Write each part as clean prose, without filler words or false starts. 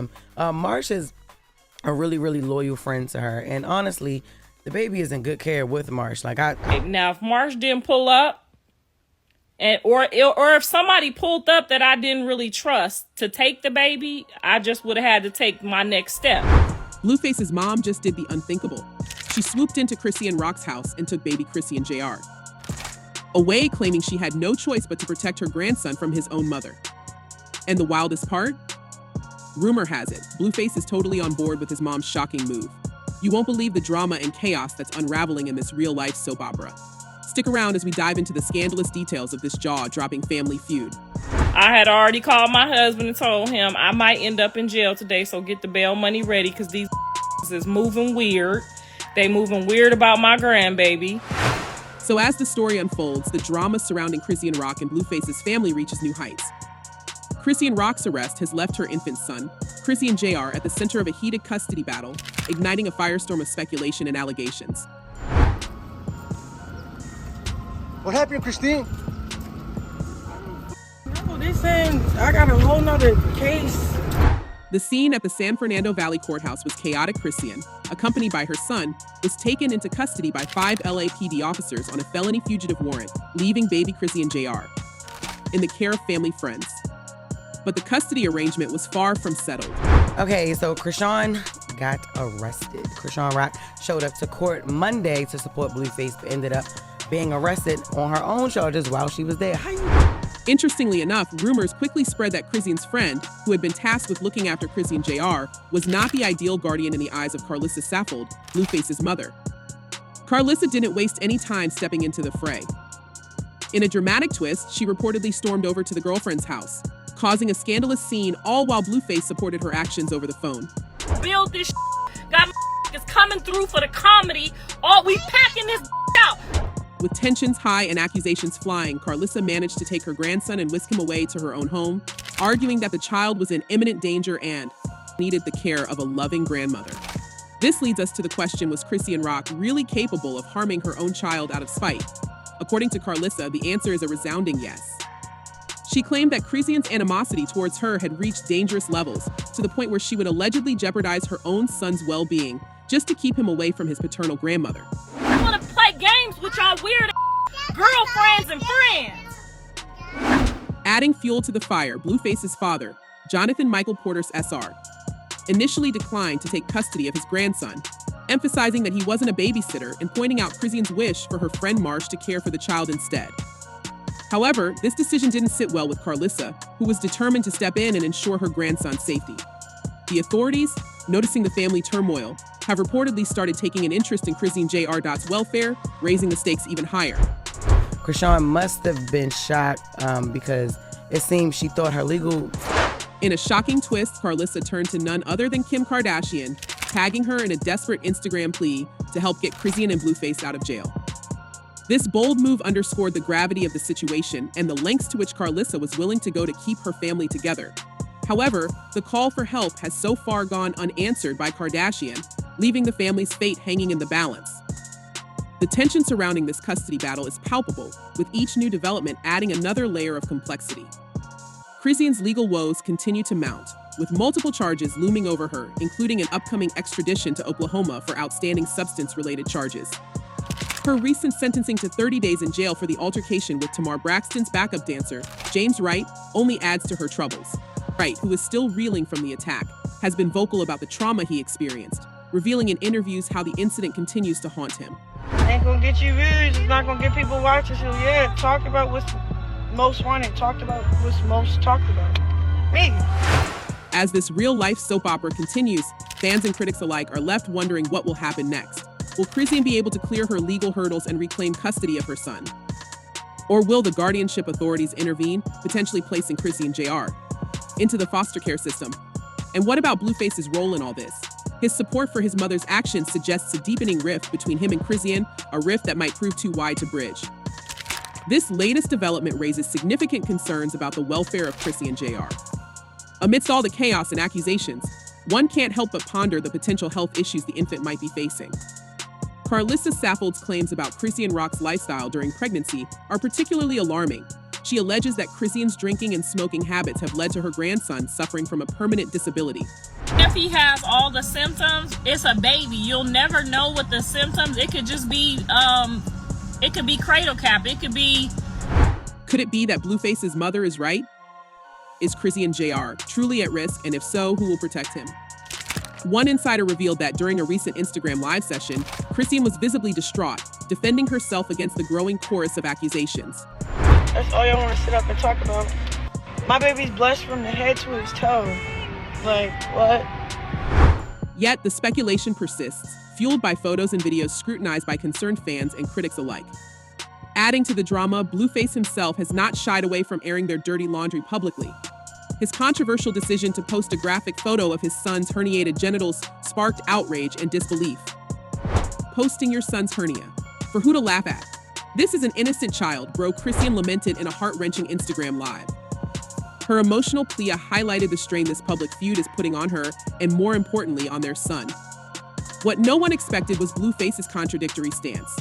him. Marsh is a really, really loyal friend to her. And honestly, the baby is in good care with Marsh. Now, if Marsh didn't pull up, or if somebody pulled up that I didn't really trust to take the baby, I just would have had to take my next step. Blueface's mom just did the unthinkable. She swooped into Chrisean Rock's house and took baby Chrisean Jr. away, claiming she had no choice but to protect her grandson from his own mother. And the wildest part? Rumor has it, Blueface is totally on board with his mom's shocking move. You won't believe the drama and chaos that's unraveling in this real-life soap opera. Stick around as we dive into the scandalous details of this jaw-dropping family feud. I had already called my husband and told him I might end up in jail today, so get the bail money ready because these is moving weird. They moving weird about my grandbaby. So as the story unfolds, the drama surrounding Chrisean Rock and Blueface's family reaches new heights. Chrisean Rock's arrest has left her infant son, Chrisean Jr., at the center of a heated custody battle, igniting a firestorm of speculation and allegations. What happened, Christine? No, they saying I got a whole nother case. The scene at the San Fernando Valley courthouse was chaotic. Chrisean, accompanied by her son, was taken into custody by 5 LAPD officers on a felony fugitive warrant, leaving baby Chrisean Jr. in the care of family friends. But the custody arrangement was far from settled. Okay, so Chrisean got arrested. Chrisean Rock showed up to court Monday to support Blueface, but ended up being arrested on her own charges while she was there. Interestingly enough, rumors quickly spread that Chrisean's friend, who had been tasked with looking after Chrisean Jr., was not the ideal guardian in the eyes of Carlissa Saffold, Blueface's mother. Carlissa didn't waste any time stepping into the fray. In a dramatic twist, she reportedly stormed over to the girlfriend's house, causing a scandalous scene, all while Blueface supported her actions over the phone. Build this got is coming through for the comedy. We packing this out. With tensions high and accusations flying, Carlissa managed to take her grandson and whisk him away to her own home, arguing that the child was in imminent danger and needed the care of a loving grandmother. This leads us to the question, was Chrisean Rock really capable of harming her own child out of spite? According to Carlissa, the answer is a resounding yes. She claimed that Chrisean's animosity towards her had reached dangerous levels, to the point where she would allegedly jeopardize her own son's well-being just to keep him away from his paternal grandmother. I want to play games with y'all weird girlfriends and friends. Adding fuel to the fire, Blueface's father, Jonathan Michael Porter's SR, initially declined to take custody of his grandson, emphasizing that he wasn't a babysitter and pointing out Chrisean's wish for her friend Marsh to care for the child instead. However, this decision didn't sit well with Carlissa, who was determined to step in and ensure her grandson's safety. The authorities, noticing the family turmoil, have reportedly started taking an interest in Chrisean Jr.'s welfare, raising the stakes even higher. Chrisean must have been shocked because it seems she thought her legal... In a shocking twist, Carlissa turned to none other than Kim Kardashian, tagging her in a desperate Instagram plea to help get Chrisean and Blueface out of jail. This bold move underscored the gravity of the situation and the lengths to which Carlissa was willing to go to keep her family together. However, the call for help has so far gone unanswered by Kardashian, leaving the family's fate hanging in the balance. The tension surrounding this custody battle is palpable, with each new development adding another layer of complexity. Chrisean's legal woes continue to mount, with multiple charges looming over her, including an upcoming extradition to Oklahoma for outstanding substance-related charges. Her recent sentencing to 30 days in jail for the altercation with Tamar Braxton's backup dancer, James Wright, only adds to her troubles. Wright, who is still reeling from the attack, has been vocal about the trauma he experienced, revealing in interviews how the incident continues to haunt him. Ain't gonna get you views, it's not gonna get people watching, so yeah, talk about what's most wanted, talked about what's most talked about. Me. As this real-life soap opera continues, fans and critics alike are left wondering what will happen next. Will Chrisean be able to clear her legal hurdles and reclaim custody of her son? Or will the guardianship authorities intervene, potentially placing Chrisean Jr. into the foster care system? And what about Blueface's role in all this? His support for his mother's actions suggests a deepening rift between him and Chrisean, a rift that might prove too wide to bridge. This latest development raises significant concerns about the welfare of Chrisean Jr. Amidst all the chaos and accusations, one can't help but ponder the potential health issues the infant might be facing. Carlissa Saffold's claims about Chrisean Rock's lifestyle during pregnancy are particularly alarming, She alleges that Chrisean's drinking and smoking habits have led to her grandson suffering from a permanent disability. If he has all the symptoms, it's a baby. You'll never know what the symptoms. It could just be, it could be cradle cap. It could be. Could it be that Blueface's mother is right? Is Chrisean Jr. truly at risk, and if so, who will protect him? One insider revealed that during a recent Instagram live session, Chrisean was visibly distraught, defending herself against the growing chorus of accusations. That's all y'all want to sit up and talk about. My baby's blessed from the head to his toe. Like, what? Yet the speculation persists, fueled by photos and videos scrutinized by concerned fans and critics alike. Adding to the drama, Blueface himself has not shied away from airing their dirty laundry publicly. His controversial decision to post a graphic photo of his son's herniated genitals sparked outrage and disbelief. Posting your son's hernia. For who to laugh at? This is an innocent child, bro, Chrisean lamented in a heart-wrenching Instagram live. Her emotional plea highlighted the strain this public feud is putting on her, and more importantly, on their son. What no one expected was Blueface's contradictory stance.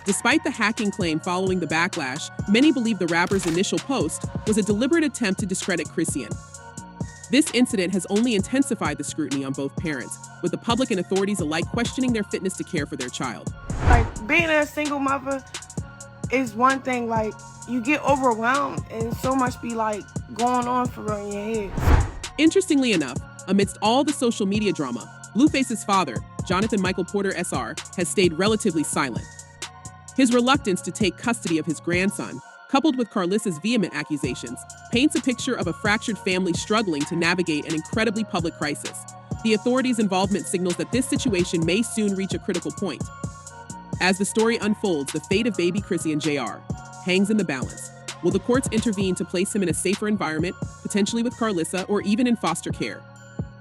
Despite the hacking claim following the backlash, many believe the rapper's initial post was a deliberate attempt to discredit Chrisean. This incident has only intensified the scrutiny on both parents, with the public and authorities alike questioning their fitness to care for their child. Like, being a single mother is one thing. Like, you get overwhelmed and so much be like going on for real in your head. Interestingly enough, amidst all the social media drama, Blueface's father, Jonathan Michael Porter SR, has stayed relatively silent. His reluctance to take custody of his grandson, coupled with Carlissa's vehement accusations, paints a picture of a fractured family struggling to navigate an incredibly public crisis. The authorities' involvement signals that this situation may soon reach a critical point. As the story unfolds, the fate of baby Chrisean Jr. hangs in the balance. Will the courts intervene to place him in a safer environment, potentially with Carlissa or even in foster care?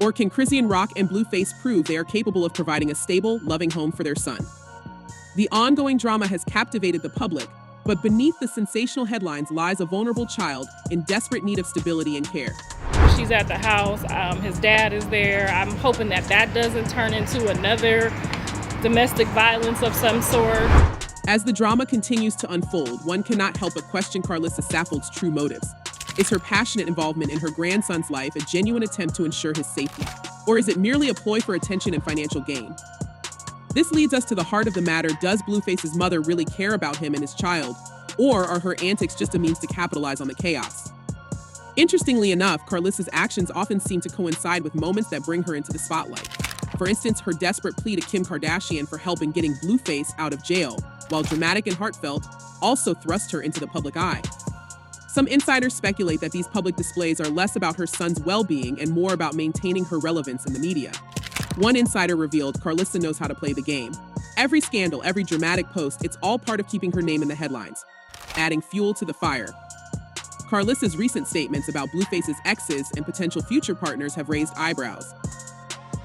Or can Chrisean Rock and Blueface prove they are capable of providing a stable, loving home for their son? The ongoing drama has captivated the public, but beneath the sensational headlines lies a vulnerable child in desperate need of stability and care. She's at the house. His dad is there. I'm hoping that that doesn't turn into another domestic violence of some sort. As the drama continues to unfold, one cannot help but question Carlissa Saffold's true motives. Is her passionate involvement in her grandson's life a genuine attempt to ensure his safety? Or is it merely a ploy for attention and financial gain? This leads us to the heart of the matter. Does Blueface's mother really care about him and his child? Or are her antics just a means to capitalize on the chaos? Interestingly enough, Carlissa's actions often seem to coincide with moments that bring her into the spotlight. For instance, her desperate plea to Kim Kardashian for help in getting Blueface out of jail, while dramatic and heartfelt, also thrust her into the public eye. Some insiders speculate that these public displays are less about her son's well-being and more about maintaining her relevance in the media. One insider revealed Carlissa knows how to play the game. Every scandal, every dramatic post, it's all part of keeping her name in the headlines, adding fuel to the fire. Carlissa's recent statements about Blueface's exes and potential future partners have raised eyebrows.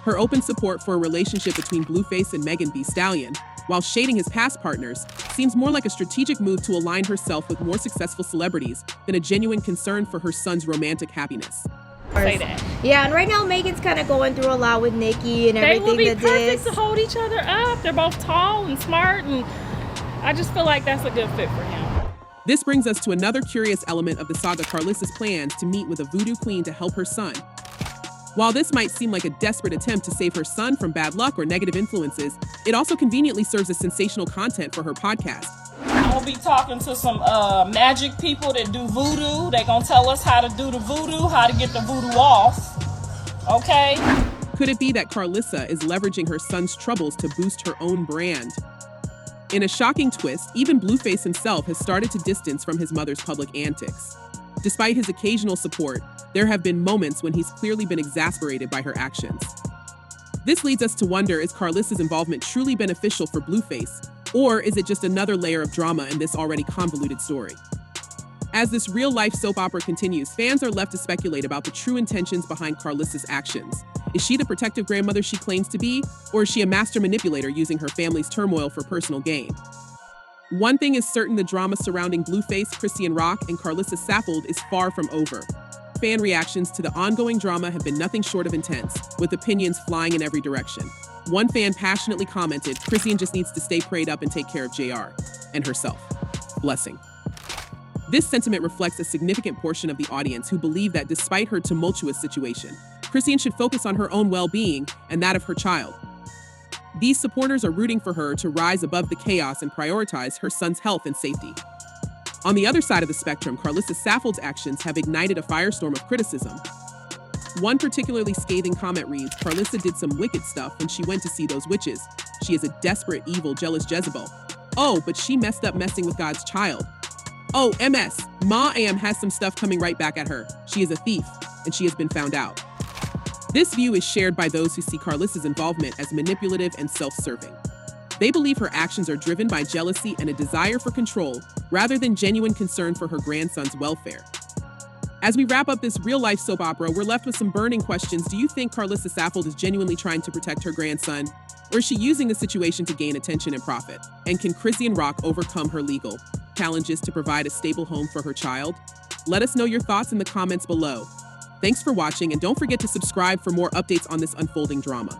Her open support for a relationship between Blueface and Megan Thee Stallion, while shading his past partners, seems more like a strategic move to align herself with more successful celebrities than a genuine concern for her son's romantic happiness. Say that. Yeah, and right now Megan's kind of going through a lot with Nicki and They everything will be that perfect is. to hold each other up. They're both tall and smart, and I just feel like that's a good fit for him. This brings us to another curious element of the saga: Carlissa's plans to meet with a voodoo queen to help her son. While this might seem like a desperate attempt to save her son from bad luck or negative influences, it also conveniently serves as sensational content for her podcast. I'm gonna be talking to some magic people that do voodoo. They're gonna tell us how to do the voodoo, how to get the voodoo off. Okay? Could it be that Carlissa is leveraging her son's troubles to boost her own brand? In a shocking twist, even Blueface himself has started to distance from his mother's public antics. Despite his occasional support, there have been moments when he's clearly been exasperated by her actions. This leads us to wonder, is Carlissa's involvement truly beneficial for Blueface, or is it just another layer of drama in this already convoluted story? As this real-life soap opera continues, fans are left to speculate about the true intentions behind Carlissa's actions. Is she the protective grandmother she claims to be, or is she a master manipulator using her family's turmoil for personal gain? One thing is certain: the drama surrounding Blueface, Chrisean Rock, and Carlissa Saffold is far from over. Fan reactions to the ongoing drama have been nothing short of intense, with opinions flying in every direction. One fan passionately commented, "Chrisean just needs to stay prayed up and take care of JR and herself. Blessing." This sentiment reflects a significant portion of the audience who believe that despite her tumultuous situation, Chrisean should focus on her own well-being and that of her child. These supporters are rooting for her to rise above the chaos and prioritize her son's health and safety. On the other side of the spectrum, Karlissa Saffold's actions have ignited a firestorm of criticism. One particularly scathing comment reads, "Karlissa did some wicked stuff when she went to see those witches. She is a desperate, evil, jealous Jezebel. Oh, but she messed up messing with God's child. Oh, MS, Ma Am has some stuff coming right back at her. She is a thief, and she has been found out." This view is shared by those who see Karlissa's involvement as manipulative and self-serving. They believe her actions are driven by jealousy and a desire for control, rather than genuine concern for her grandson's welfare. As we wrap up this real-life soap opera, we're left with some burning questions. Do you think Karlissa Saffold is genuinely trying to protect her grandson? Or is she using the situation to gain attention and profit? And can Chrisean Rock overcome her legal challenges to provide a stable home for her child? Let us know your thoughts in the comments below. Thanks for watching, and don't forget to subscribe for more updates on this unfolding drama.